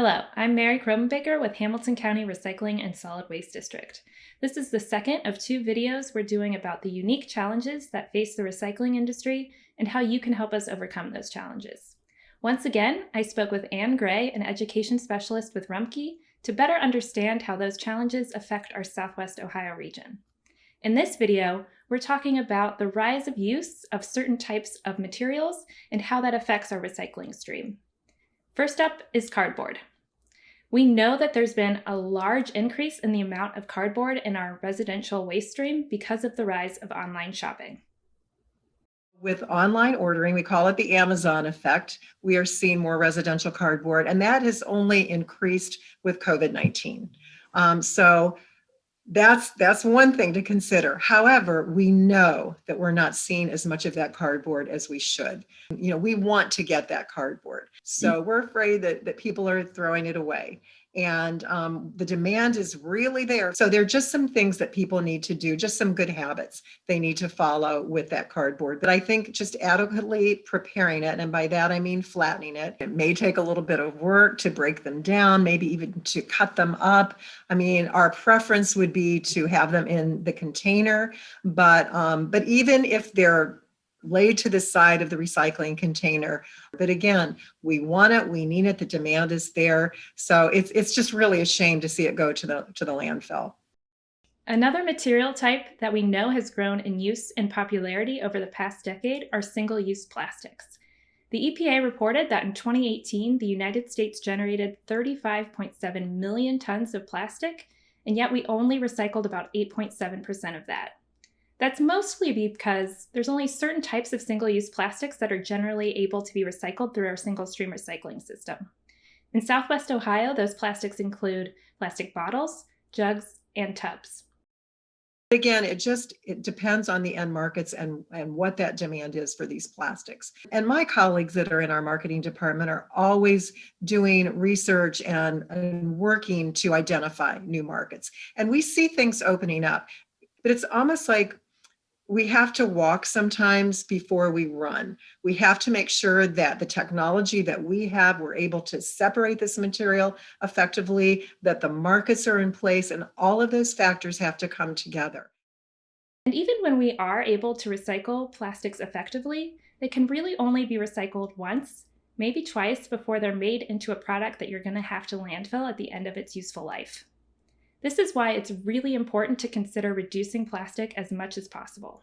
Hello, I'm Mary Kromenbaker with Hamilton County Recycling and Solid Waste District. This is the second of two videos we're doing about the unique challenges that face the recycling industry and how you can help us overcome those challenges. Once again, I spoke with Anne Gray, an education specialist with Rumpke, to better understand how those challenges affect our Southwest Ohio region. In this video, we're talking about the rise of use of certain types of materials and how that affects our recycling stream. First up is cardboard. We know that there's been a large increase in the amount of cardboard in our residential waste stream because of the rise of online shopping. With online ordering, we call it the Amazon effect. We are seeing more residential cardboard, and that has only increased with COVID-19. So that's one thing to consider. However, we know that we're not seeing as much of that cardboard as we should. We want to get that cardboard. So we're afraid that people are throwing it away. And the demand is really there. So there are just some things that people need to do, just some good habits they need to follow with that cardboard. But I think just adequately preparing it, and by that I mean flattening it. It may take a little bit of work to break them down, maybe even to cut them up. I mean, our preference would be to have them in the container, but even if they're laid to the side of the recycling container. But again, we want it, we need it, the demand is there. So it's just really a shame to see it go to the landfill. Another material type that we know has grown in use and popularity over the past decade are single-use plastics. The EPA reported that in 2018, the United States generated 35.7 million tons of plastic, and yet we only recycled about 8.7% of that. That's mostly because there's only certain types of single-use plastics that are generally able to be recycled through our single-stream recycling system. In Southwest Ohio, those plastics include plastic bottles, jugs, and tubs. Again, it depends on the end markets and what that demand is for these plastics. And my colleagues that are in our marketing department are always doing research and working to identify new markets. And we see things opening up, but it's almost like we have to walk sometimes before we run. We have to make sure that the technology that we have, we're able to separate this material effectively, that the markets are in place, and all of those factors have to come together. And even when we are able to recycle plastics effectively, they can really only be recycled once, maybe twice, before they're made into a product that you're going to have to landfill at the end of its useful life. This is why it's really important to consider reducing plastic as much as possible.